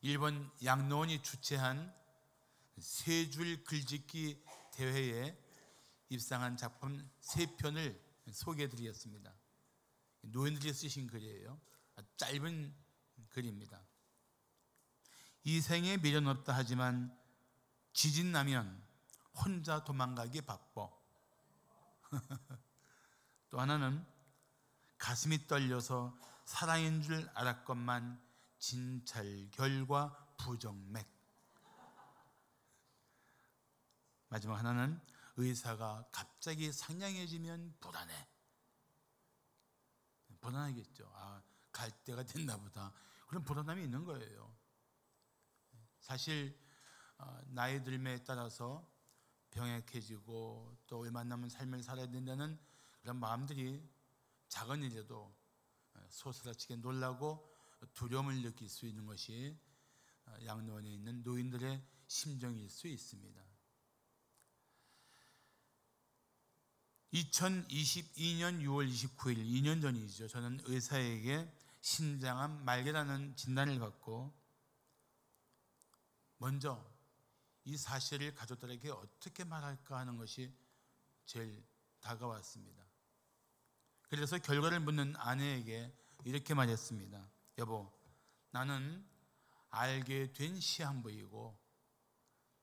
일본 양로원이 주최한 세 줄 글짓기 대회에 입상한 작품 3편을 소개해드리겠습니다. 노인들이 쓰신 글이에요. 짧은 글입니다. 이 생에 미련 없다 하지만 지진 나면 혼자 도망가기 바빠. 또 하나는 가슴이 떨려서 사랑인 줄 알았건만 진찰결과 부정맥. 마지막 하나는 의사가 갑자기 상냥해지면 불안해. 불안하겠죠. 갈 때가 됐나 보다. 그런 불안함이 있는 거예요. 사실 나이 들매에 따라서 병약해지고 또 얼마 남은 삶을 살아야 된다는 그런 마음들이 작은 일에도 소스라치게 놀라고 두려움을 느낄 수 있는 것이 양로원에 있는 노인들의 심정일 수 있습니다. 2022년 6월 29일 2년 전이죠. 저는 의사에게 신장암 말기라는 진단을 받고 먼저 이 사실을 가족들에게 어떻게 말할까 하는 것이 제일 다가왔습니다. 그래서 결과를 묻는 아내에게 이렇게 말했습니다. 여보, 나는 알게 된 시한부이고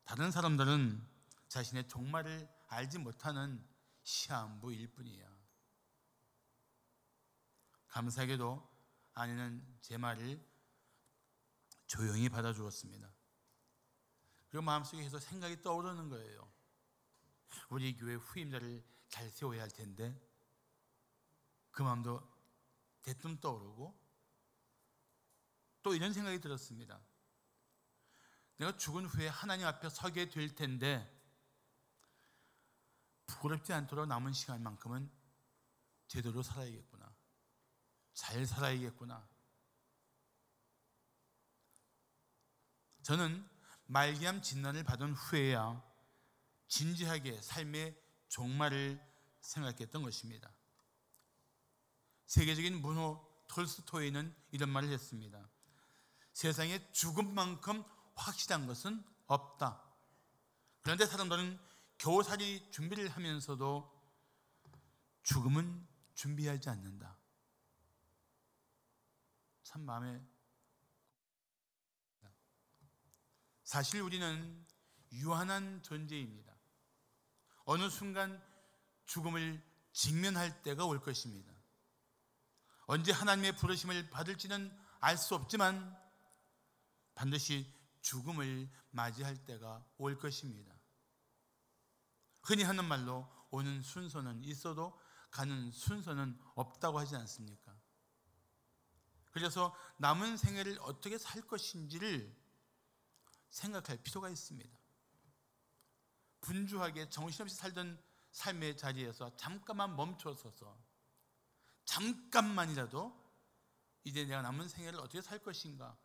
다른 사람들은 자신의 종말을 알지 못하는 시한부일 뿐이야. 감사하게도 아내는 제 말을 조용히 받아주었습니다. 그리고 마음속에 계속 생각이 떠오르는 거예요. 우리 교회 후임자를 잘 세워야 할 텐데 그 마음도 대뜸 떠오르고 또 이런 생각이 들었습니다. 내가 죽은 후에 하나님 앞에 서게 될 텐데 부끄럽지 않도록 남은 시간만큼은 제대로 살아야겠구나. 잘 살아야겠구나. 저는 말기암 진단을 받은 후에야 진지하게 삶의 종말을 생각했던 것입니다. 세계적인 문호 톨스토이는 이런 말을 했습니다. 세상에 죽음만큼 확실한 것은 없다. 그런데 사람들은 겨우살이 준비를 하면서도 죽음은 준비하지 않는다. 참 마음에. 사실 우리는 유한한 존재입니다. 어느 순간 죽음을 직면할 때가 올 것입니다. 언제 하나님의 부르심을 받을지는 알 수 없지만 반드시 죽음을 맞이할 때가 올 것입니다. 흔히 하는 말로 오는 순서는 있어도 가는 순서는 없다고 하지 않습니까? 그래서 남은 생애를 어떻게 살 것인지를 생각할 필요가 있습니다. 분주하게 정신없이 살던 삶의 자리에서 잠깐만 멈춰서서 잠깐만이라도 이제 내가 남은 생애를 어떻게 살 것인가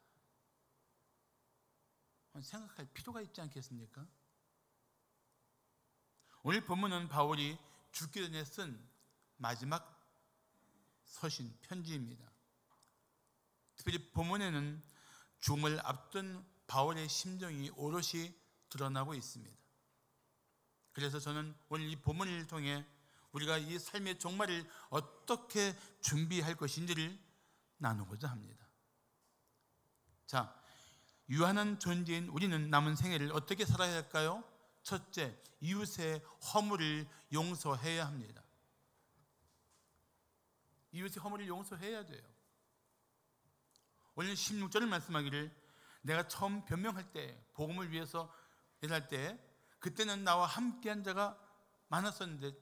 생각할 필요가 있지 않겠습니까? 오늘 본문은 바울이 죽기 전에 쓴 마지막 서신, 편지입니다. 특별히 본문에는 죽음을 앞둔 바울의 심정이 오롯이 드러나고 있습니다. 그래서 저는 오늘 이 본문을 통해 우리가 이 삶의 종말을 어떻게 준비할 것인지를 나누고자 합니다. 자, 유한한 존재인 우리는 남은 생애를 어떻게 살아야 할까요? 첫째, 이웃의 허물을 용서해야 합니다. 이웃의 허물을 용서해야 돼요. 오늘 16절을 말씀하기를 내가 처음 변명할 때, 복음을 위해서 일할 때 그때는 나와 함께한 자가 많았었는데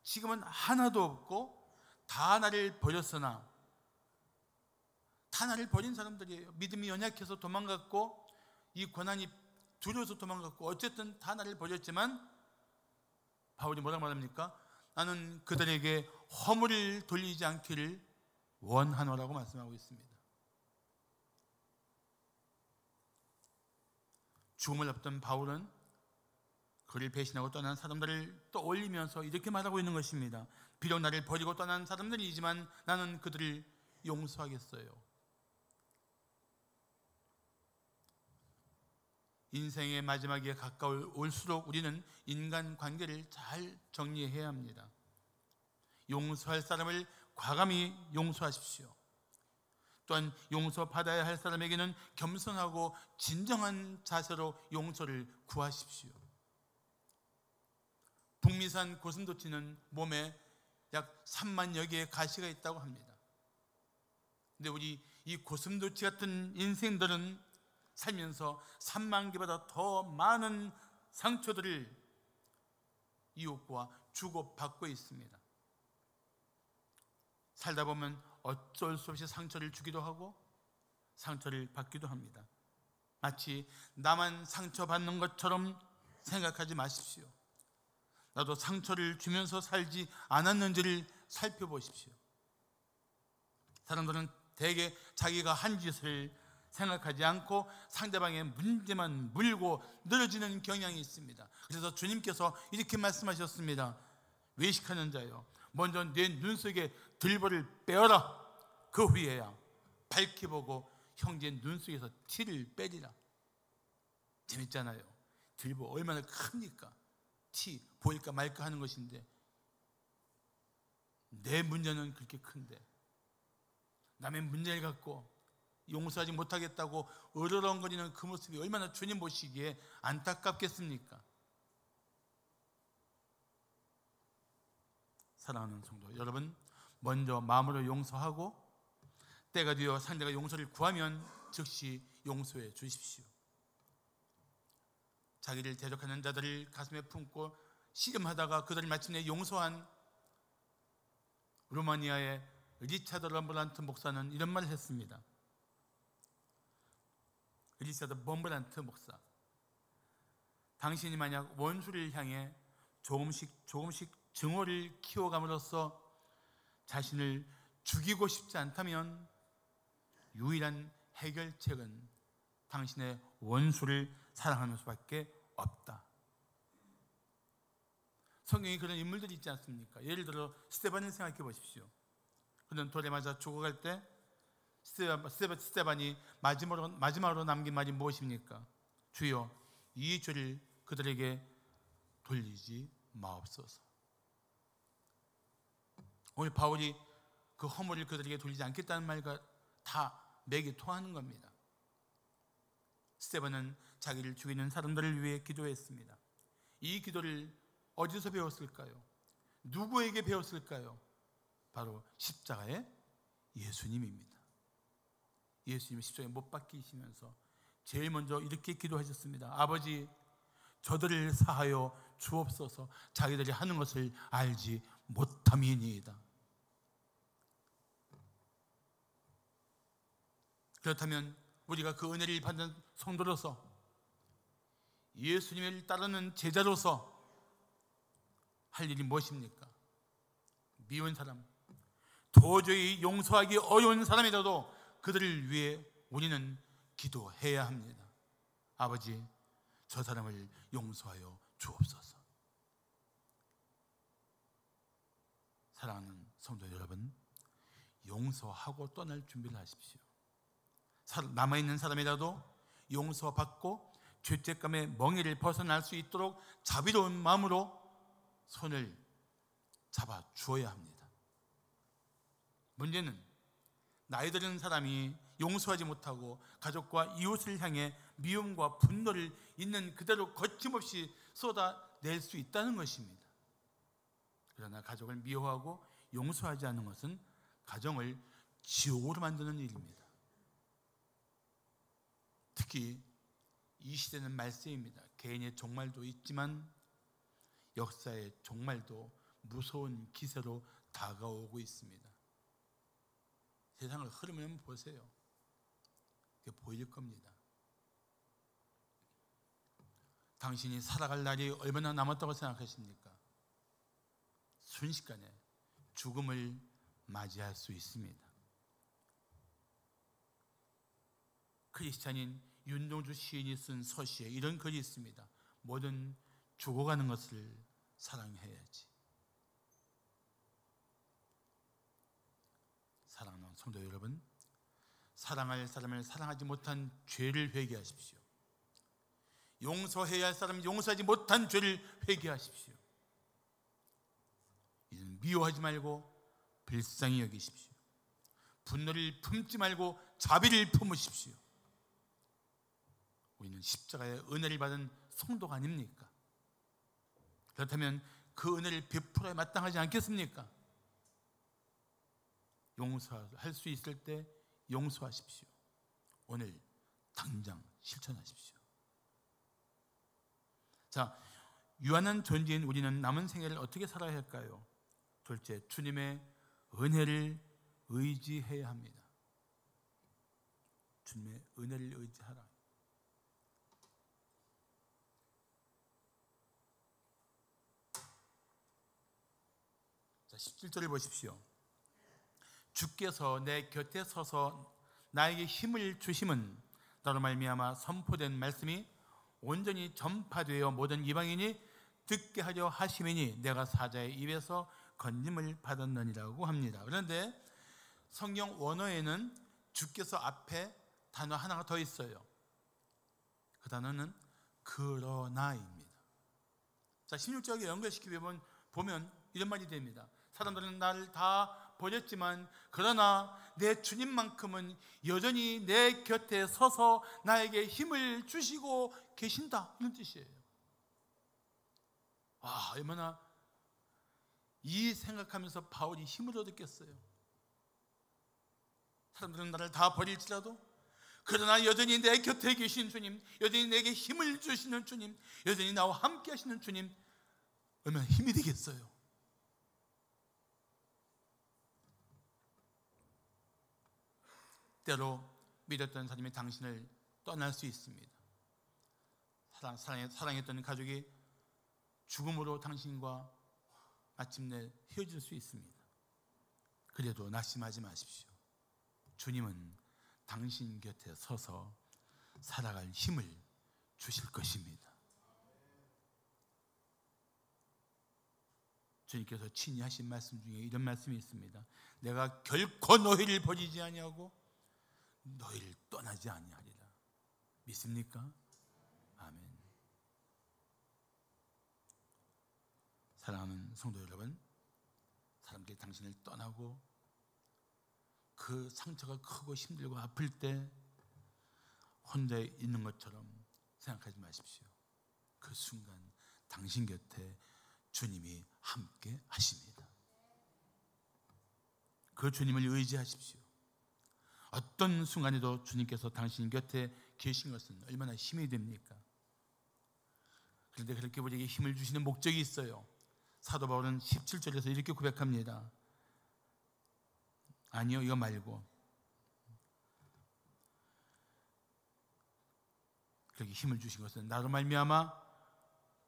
지금은 하나도 없고 다 나를 버렸으나, 다 나를 버린 사람들이에요. 믿음이 연약해서 도망갔고 이 고난이 두려워서 도망갔고 어쨌든 다 나를 버렸지만 바울이 뭐라고 말합니까? 나는 그들에게 허물을 돌리지 않기를 원하노라고 말씀하고 있습니다. 죽음을 앞둔 바울은 그를 배신하고 떠난 사람들을 떠올리면서 이렇게 말하고 있는 것입니다. 비록 나를 버리고 떠난 사람들이지만 나는 그들을 용서하겠어요. 인생의 마지막에 가까울수록 우리는 인간관계를 잘 정리해야 합니다. 용서할 사람을 과감히 용서하십시오. 또한 용서받아야 할 사람에게는 겸손하고 진정한 자세로 용서를 구하십시오. 북미산 고슴도치는 몸에 약 3만여 개의 가시가 있다고 합니다. 근데 우리 이 고슴도치 같은 인생들은 살면서 3만 개보다 더 많은 상처들을 이웃과 주고받고 있습니다. 살다 보면 어쩔 수 없이 상처를 주기도 하고 상처를 받기도 합니다. 마치 나만 상처받는 것처럼 생각하지 마십시오. 나도 상처를 주면서 살지 않았는지를 살펴보십시오. 사람들은 대개 자기가 한 짓을 생각하지 않고 상대방의 문제만 물고 늘어지는 경향이 있습니다. 그래서 주님께서 이렇게 말씀하셨습니다. 외식하는 자여, 먼저 내 눈 속에 들보를 빼어라. 그 후에야 밝히 보고 형제 눈 속에서 티를 빼리라. 재밌잖아요. 들보 얼마나 큽니까? 티 보일까 말까 하는 것인데 내 문제는 그렇게 큰데 남의 문제를 갖고 용서하지 못하겠다고 으르렁거리는 그 모습이 얼마나 주님 보시기에 안타깝겠습니까? 사랑하는 성도 여러분, 먼저 마음으로 용서하고 때가 되어 상대가 용서를 구하면 즉시 용서해 주십시오. 자기를 대적하는 자들을 가슴에 품고 씨름하다가 그들을 마침내 용서한 루마니아의 리차드 럼블란트 목사는 이런 말을 했습니다. 리차드 범블란트 목사, 당신이 만약 원수를 향해 조금씩 증오를 키워감으로써 자신을 죽이고 싶지 않다면 유일한 해결책은 당신의 원수를 사랑하는 수밖에 없다. 성경에 그런 인물들이 있지 않습니까? 예를 들어 스데반을 생각해 보십시오. 그는 돌에 맞아 죽어갈 때 스데반이 마지막으로 남긴 말이 무엇입니까? 주여, 이 죄를 그들에게 돌리지 마옵소서. 오늘 바울이 그 허물을 그들에게 돌리지 않겠다는 말과 다 맥이 통하는 겁니다. 스데반은 자기를 죽이는 사람들을 위해 기도했습니다. 이 기도를 어디서 배웠을까요? 누구에게 배웠을까요? 바로 십자가의 예수님입니다. 예수님이 십자가에 못 박히시면서 제일 먼저 이렇게 기도하셨습니다. 아버지, 저들을 사하여 주옵소서. 자기들이 하는 것을 알지 못함이니이다. 그렇다면 우리가 그 은혜를 받는 성도로서, 예수님을 따르는 제자로서 할 일이 무엇입니까? 미운 사람, 도저히 용서하기 어려운 사람이라도 그들을 위해 우리는 기도해야 합니다. 아버지, 저 사람을 용서하여 주옵소서. 사랑하는 성도 여러분, 용서하고 떠날 준비를 하십시오. 남아있는 사람이라도 용서받고 죄책감의 멍에를 벗어날 수 있도록 자비로운 마음으로 손을 잡아 주어야 합니다. 문제는 나이 들은 사람이 용서하지 못하고 가족과 이웃을 향해 미움과 분노를 있는 그대로 거침없이 쏟아낼 수 있다는 것입니다. 그러나 가족을 미워하고 용서하지 않는 것은 가정을 지옥으로 만드는 일입니다. 특히 이 시대는 말세입니다. 개인의 종말도 있지만 역사의 종말도 무서운 기세로 다가오고 있습니다. 세상을 흐름을 보세요. 그게 보일 겁니다. 당신이 살아갈 날이 얼마나 남았다고 생각하십니까? 순식간에 죽음을 맞이할 수 있습니다. 크리스찬인 윤동주 시인이 쓴 서시에 이런 글이 있습니다. 뭐든 죽어가는 것을 사랑해야지. 사랑하는 성도 여러분, 사랑할 사람을 사랑하지 못한 죄를 회개하십시오. 용서해야 할 사람 용서하지 못한 죄를 회개하십시오. 이제는 미워하지 말고 불쌍히 여기십시오. 분노를 품지 말고 자비를 품으십시오. 우리는 십자가의 은혜를 받은 성도가 아닙니까? 그렇다면 그 은혜를 베풀어야 마땅하지 않겠습니까? 용서할 수 있을 때 용서하십시오. 오늘 당장 실천하십시오. 자, 유한한 존재인 우리는 남은 생애를 어떻게 살아야 할까요? 둘째, 주님의 은혜를 의지해야 합니다. 주님의 은혜를 의지하라. 자, 17절을 보십시오. 주께서 내 곁에 서서 나에게 힘을 주심은 나로 말미암아 선포된 말씀이 온전히 전파되어 모든 이방인이 듣게 하려 하심이니 내가 사자의 입에서 건짐을 받았느니라고 합니다. 그런데 성경 원어에는 주께서 앞에 단어 하나가 더 있어요. 그 단어는 그러나입니다. 자, 16절에 연결시키면 보면 이런 말이 됩니다. 사람들은 나를 다 버렸지만 그러나 내 주님만큼은 여전히 내 곁에 서서 나에게 힘을 주시고 계신다, 이런 뜻이에요. 와, 얼마나 이 생각하면서 바울이 힘을 얻었겠어요. 사람들은 나를 다 버릴지라도 그러나 여전히 내 곁에 계신 주님, 여전히 내게 힘을 주시는 주님, 여전히 나와 함께 하시는 주님, 얼마나 힘이 되겠어요. 때로 믿었던 사람이 당신을 떠날 수 있습니다. 사랑했던 가족이 죽음으로 당신과 마침내 헤어질 수 있습니다. 그래도 낙심하지 마십시오. 주님은 당신 곁에 서서 살아갈 힘을 주실 것입니다. 주님께서 친히 하신 말씀 중에 이런 말씀이 있습니다. 내가 결코 너희를 버리지 아니하고 너희를 떠나지 아니하리라. 믿습니까? 아멘. 사랑하는 성도 여러분, 사람들이 당신을 떠나고 그 상처가 크고 힘들고 아플 때 혼자 있는 것처럼 생각하지 마십시오. 그 순간 당신 곁에 주님이 함께 하십니다. 그 주님을 의지하십시오. 어떤 순간에도 주님께서 당신 곁에 계신 것은 얼마나 힘이 됩니까? 그런데 그렇게 우리에게 힘을 주시는 목적이 있어요. 사도 바울은 17절에서 이렇게 고백합니다. 아니요, 이거 말고 그렇게 힘을 주신 것은 나로 말미암아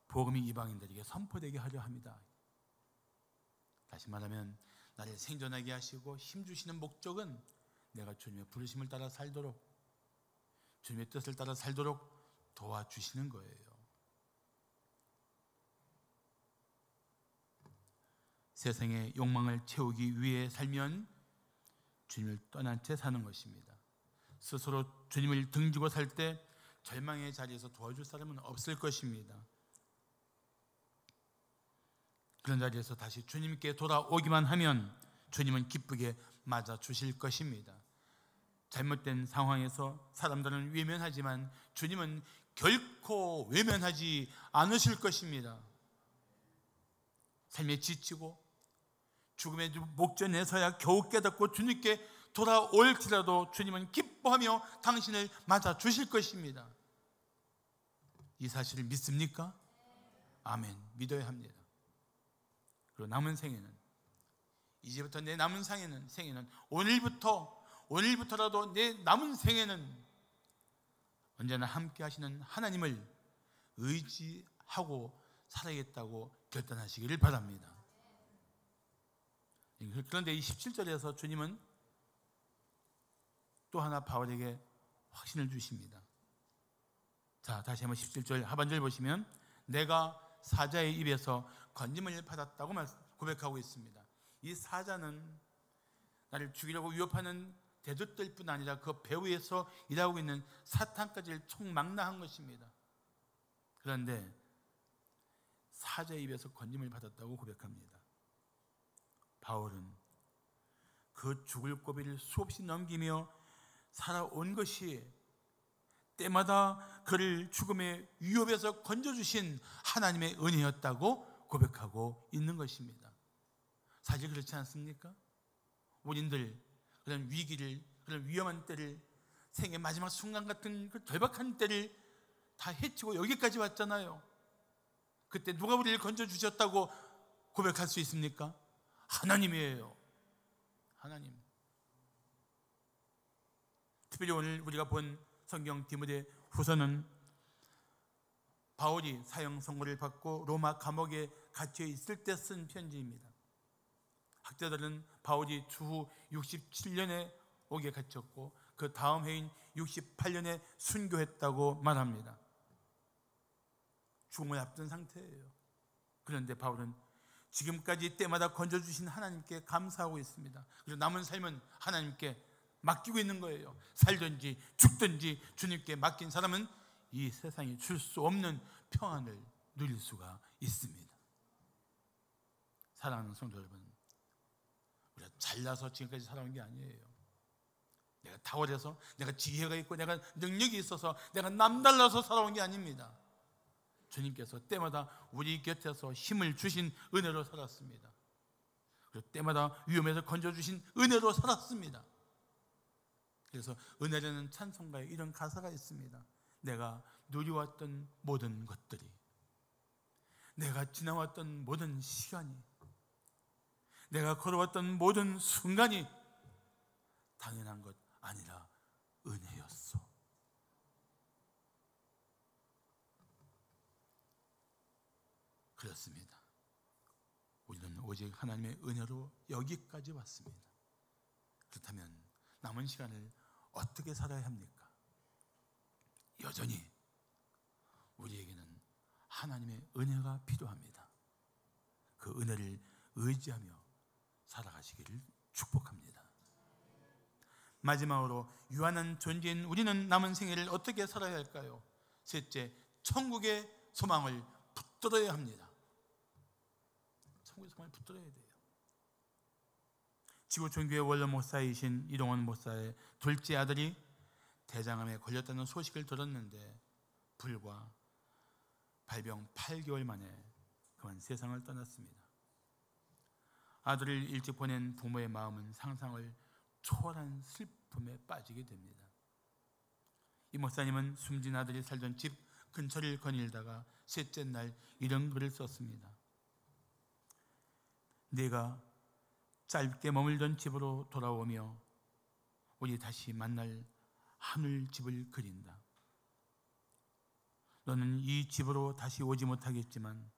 복음이 이방인들에게 선포되게 하려 합니다. 다시 말하면 나를 생존하게 하시고 힘 주시는 목적은 내가 주님의 부르심을 따라 살도록, 주님의 뜻을 따라 살도록 도와주시는 거예요. 세상의 욕망을 채우기 위해 살면 주님을 떠난 채 사는 것입니다. 스스로 주님을 등지고 살 때 절망의 자리에서 도와줄 사람은 없을 것입니다. 그런 자리에서 다시 주님께 돌아오기만 하면 주님은 기쁘게 맞아주실 것입니다. 잘못된 상황에서 사람들은 외면하지만 주님은 결코 외면하지 않으실 것입니다. 삶에 지치고 죽음의 목전에서야 겨우 깨닫고 주님께 돌아올지라도 주님은 기뻐하며 당신을 맞아주실 것입니다. 이 사실을 믿습니까? 아멘. 믿어야 합니다. 그리고 남은 생애는, 이제부터 내 남은 생애는 오늘부터라도 내 남은 생애는 언제나 함께 하시는 하나님을 의지하고 살아야겠다고 결단하시기를 바랍니다. 그런데 이 17절에서 주님은 또 하나 바울에게 확신을 주십니다. 자, 다시 한번 17절 하반절 보시면 내가 사자의 입에서 건짐을 받았다고 고백하고 있습니다. 이 사자는 나를 죽이려고 위협하는 대적들 뿐 아니라 그 배후에서 일하고 있는 사탄까지를 총망라한 것입니다. 그런데 사자의 입에서 건짐을 받았다고 고백합니다. 바울은 그 죽을 고비를 수없이 넘기며 살아온 것이 때마다 그를 죽음의 위협에서 건져주신 하나님의 은혜였다고 고백하고 있는 것입니다. 사실 그렇지 않습니까? 우리들 그런 위기를, 그런 위험한 때를, 생의 마지막 순간 같은 그 절박한 때를 다 헤치고 여기까지 왔잖아요. 그때 누가 우리를 건져주셨다고 고백할 수 있습니까? 하나님이에요. 하나님. 특별히 오늘 우리가 본 성경 디모데 후서는 바울이 사형 선고를 받고 로마 감옥에 갇혀 있을 때 쓴 편지입니다. 학자들은 바울이 추후 67년에 옥에 갇혔고 그 다음 해인 68년에 순교했다고 말합니다. 죽음을 앞둔 상태예요. 그런데 바울은 지금까지 때마다 건져주신 하나님께 감사하고 있습니다. 그리고 남은 삶은 하나님께 맡기고 있는 거예요. 살든지 죽든지 주님께 맡긴 사람은 이 세상이 줄 수 없는 평안을 누릴 수가 있습니다. 사랑하는 성도 여러분, 우리가 잘나서 지금까지 살아온 게 아니에요. 내가 탁월해서, 내가 지혜가 있고 내가 능력이 있어서 내가 남달라서 살아온 게 아닙니다. 주님께서 때마다 우리 곁에서 힘을 주신 은혜로 살았습니다. 그리고 때마다 위험에서 건져주신 은혜로 살았습니다. 그래서 은혜라는 찬송가에 이런 가사가 있습니다. 내가 누려왔던 모든 것들이, 내가 지나왔던 모든 시간이, 내가 걸어왔던 모든 순간이 당연한 것 아니라 은혜였소. 그렇습니다. 우리는 오직 하나님의 은혜로 여기까지 왔습니다. 그렇다면 남은 시간을 어떻게 살아야 합니까? 여전히 우리에게는 하나님의 은혜가 필요합니다. 그 은혜를 의지하며 살아가시기를 축복합니다. 마지막으로 유한한 존재인 우리는 남은 생애를 어떻게 살아야 할까요? 셋째, 천국의 소망을 붙들어야 합니다. 천국의 소망을 붙들어야 돼요. 지구촌교회 원로 목사이신 이동원 목사의 둘째 아들이 대장암에 걸렸다는 소식을 들었는데 불과 발병 8개월 만에 그만 세상을 떠났습니다. 아들을 일찍 보낸 부모의 마음은 상상을 초월한 슬픔에 빠지게 됩니다. 이 목사님은 숨진 아들이 살던 집 근처를 거닐다가 셋째 날 이런 글을 썼습니다. 내가 짧게 머물던 집으로 돌아오며 우리 다시 만날 하늘 집을 그린다. 너는 이 집으로 다시 오지 못하겠지만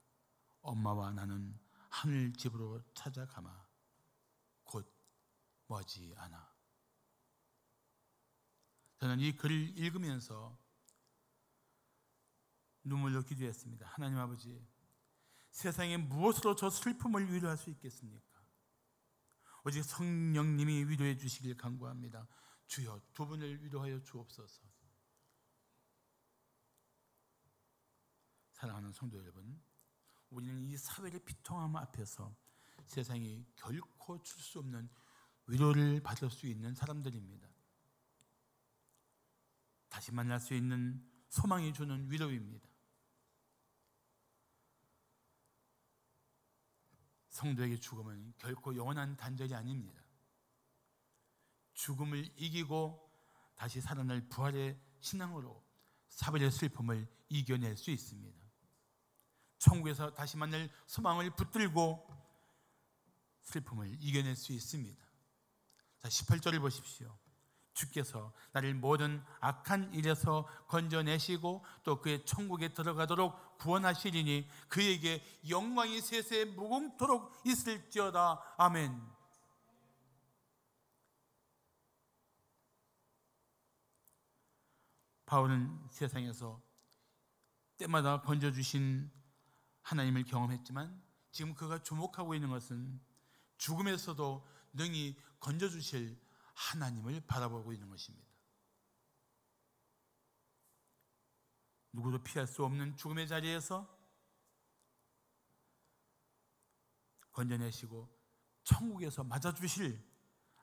엄마와 나는 하늘 집으로 찾아가마. 곧 머지않아. 저는 이 글을 읽으면서 눈물로 기도했습니다. 하나님 아버지, 세상에 무엇으로 저 슬픔을 위로할 수 있겠습니까? 오직 성령님이 위로해 주시길 간구합니다. 주여, 두 분을 위로하여 주옵소서. 사랑하는 성도 여러분, 우리는 이 사회의 비통함 앞에서 세상이 결코 줄 수 없는 위로를 받을 수 있는 사람들입니다. 다시 만날 수 있는 소망이 주는 위로입니다. 성도에게 죽음은 결코 영원한 단절이 아닙니다. 죽음을 이기고 다시 살아날 부활의 신앙으로 사별의 슬픔을 이겨낼 수 있습니다. 천국에서 다시 만날 소망을 붙들고 슬픔을 이겨낼 수 있습니다. 자, 18절을 보십시오. 주께서 나를 모든 악한 일에서 건져내시고 또 그의 천국에 들어가도록 구원하시리니 그에게 영광이 세세 무궁토록 있을지어다. 아멘. 바울은 세상에서 때마다 건져주신 하나님을 경험했지만 지금 그가 주목하고 있는 것은 죽음에서도 능히 건져주실 하나님을 바라보고 있는 것입니다. 누구도 피할 수 없는 죽음의 자리에서 건져내시고 천국에서 맞아주실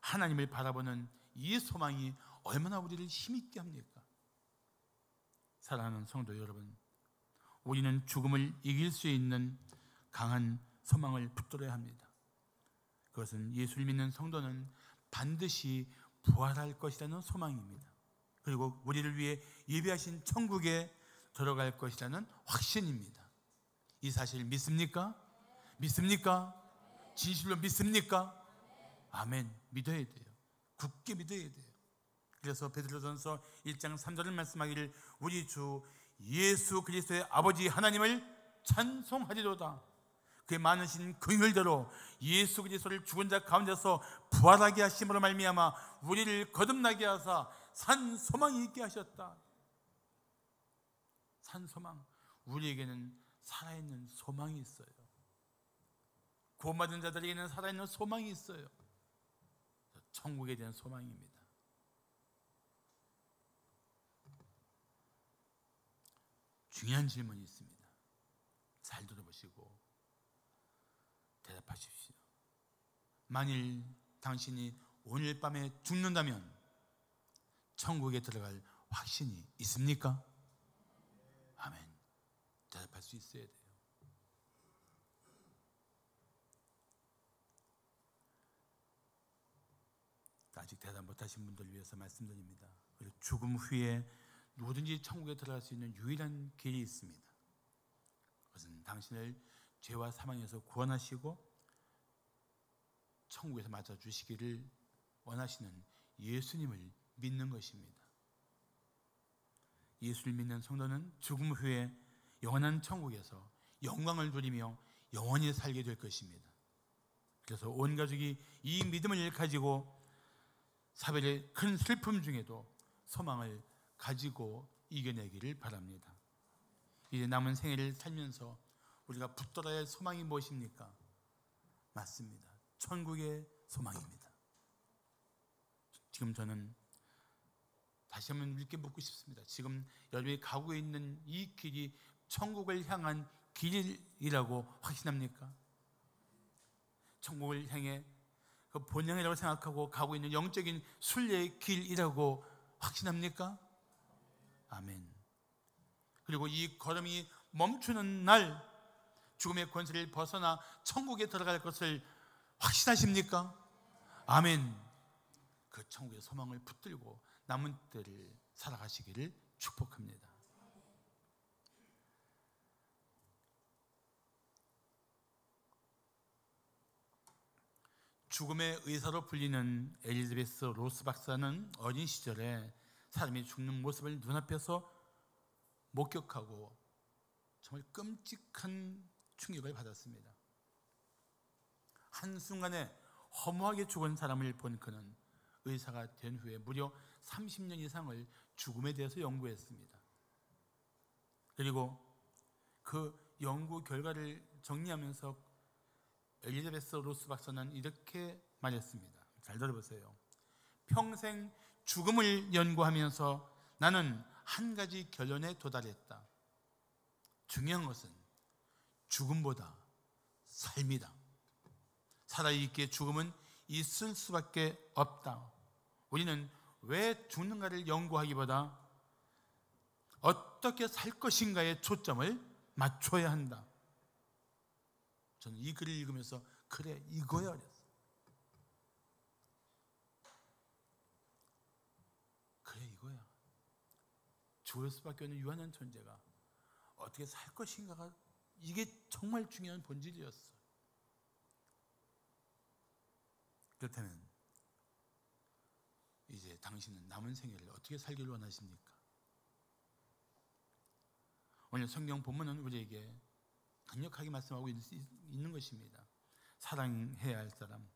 하나님을 바라보는 이 소망이 얼마나 우리를 힘있게 합니까? 사랑하는 성도 여러분, 우리는 죽음을 이길 수 있는 강한 소망을 붙들어야 합니다. 그것은 예수를 믿는 성도는 반드시 부활할 것이라는 소망입니다. 그리고 우리를 위해 예비하신 천국에 들어갈 것이라는 확신입니다. 이 사실 믿습니까? 믿습니까? 진실로 믿습니까? 아멘. 믿어야 돼요. 굳게 믿어야 돼요. 그래서 베드로전서 1장 3절을 말씀하기를 우리 주 예수 그리스도의 아버지 하나님을 찬송하리로다. 그의 많으신 긍휼대로 예수 그리스도를 죽은 자 가운데서 부활하게 하심으로 말미암아 우리를 거듭나게 하사 산 소망이 있게 하셨다. 산 소망. 우리에게는 살아있는 소망이 있어요. 구원받은 자들에게는 살아있는 소망이 있어요. 천국에 대한 소망입니다. 중요한 질문이 있습니다. 잘 들어보시고 대답하십시오. 만일 당신이 오늘 밤에 죽는다면 천국에 들어갈 확신이 있습니까? 아멘. 대답할 수 있어야 돼요. 아직 대답 못하신 분들을 위해서 말씀드립니다. 그리고 죽음 후에 누구든지 천국에 들어갈 수 있는 유일한 길이 있습니다. 그것은 당신을 죄와 사망에서 구원하시고 천국에서 맞아주시기를 원하시는 예수님을 믿는 것입니다. 예수를 믿는 성도는 죽음 후에 영원한 천국에서 영광을 누리며 영원히 살게 될 것입니다. 그래서 온 가족이 이 믿음을 가지고 사별의 큰 슬픔 중에도 소망을 가지고 이겨내기를 바랍니다. 이제 남은 생애를 살면서 우리가 붙들어야 할 소망이 무엇입니까? 맞습니다. 천국의 소망입니다. 지금 저는 다시 한번 이렇게 묻고 싶습니다. 지금 여러분이 가고 있는 이 길이 천국을 향한 길이라고 확신합니까? 천국을 향해 그 본향이라고 생각하고 가고 있는 영적인 순례의 길이라고 확신합니까? 아멘. 그리고 이 걸음이 멈추는 날 죽음의 권세를 벗어나 천국에 들어갈 것을 확신하십니까? 아멘. 그 천국의 소망을 붙들고 남은 때를 살아가시기를 축복합니다. 죽음의 의사로 불리는 엘리자베스 로스 박사는 어린 시절에 사람이 죽는 모습을 눈앞에서 목격하고 정말 끔찍한 충격을 받았습니다. 한순간에 허무하게 죽은 사람을 본 그는 의사가 된 후에 무려 30년 이상을 죽음에 대해서 연구했습니다. 그리고 그 연구 결과를 정리하면서 엘리자베스 로스 박사는 이렇게 말했습니다. 잘 들어보세요. 평생 죽음을 연구하면서 나는 한 가지 결론에 도달했다. 중요한 것은 죽음보다 삶이다. 살아있기에 죽음은 있을 수밖에 없다. 우리는 왜 죽는가를 연구하기보다 어떻게 살 것인가에 초점을 맞춰야 한다. 저는 이 글을 읽으면서 그래 이거야 그랬어요. 그래 이거야. 죽을 수밖에 없는 유한한 존재가 어떻게 살 것인가가 이게 정말 중요한 본질이었어. 그렇다면 이제 당신은 남은 생애를 어떻게 살기를 원하십니까? 오늘 성경 본문은 우리에게 강력하게 말씀하고 있는 것입니다. 사랑해야 할 사람,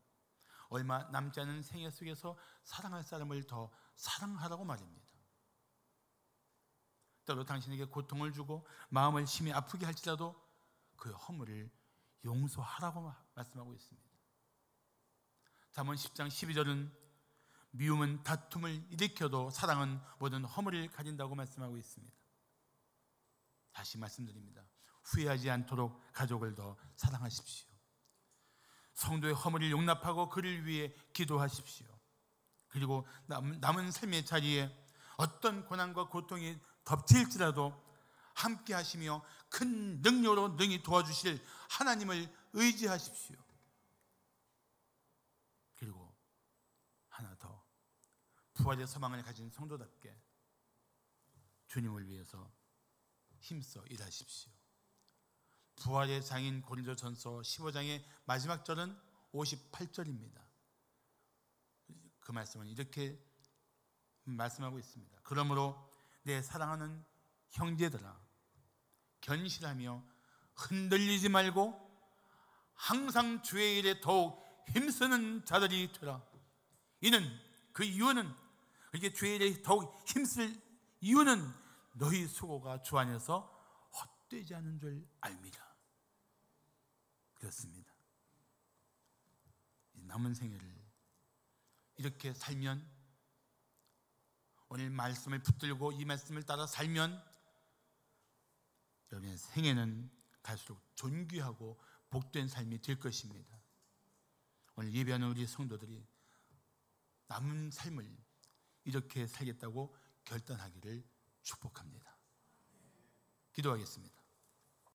얼마 남지 않은 생애 속에서 사랑할 사람을 더 사랑하라고 말입니다. 때로 당신에게 고통을 주고 마음을 심히 아프게 할지라도 그 허물을 용서하라고 말씀하고 있습니다. 잠언 10장 12절은 미움은 다툼을 일으켜도 사랑은 모든 허물을 가진다고 말씀하고 있습니다. 다시 말씀드립니다. 후회하지 않도록 가족을 더 사랑하십시오. 성도의 허물을 용납하고 그를 위해 기도하십시오. 그리고 남은 삶의 자리에 어떤 고난과 고통이 덮칠지라도 함께 하시며 큰 능력으로 능히 도와주실 하나님을 의지하십시오. 그리고 하나 더, 부활의 소망을 가진 성도답게 주님을 위해서 힘써 일하십시오. 부활의 장인 고린도전서 15장의 마지막 절은 58절입니다. 그 말씀은 이렇게 말씀하고 있습니다. 그러므로 내 사랑하는 형제들아, 견실하며 흔들리지 말고 항상 주의 일에 더욱 힘쓰는 자들이 되라. 그 이유는, 그렇게 주의 일에 더욱 힘쓸 이유는 너희 수고가 주 안에서 헛되지 않은 줄 알미라. 그렇습니다. 남은 생애를 이렇게 살면, 오늘 말씀을 붙들고 이 말씀을 따라 살면 여러분의 생애는 갈수록 존귀하고 복된 삶이 될 것입니다. 오늘 예배하는 우리 성도들이 남은 삶을 이렇게 살겠다고 결단하기를 축복합니다. 기도하겠습니다.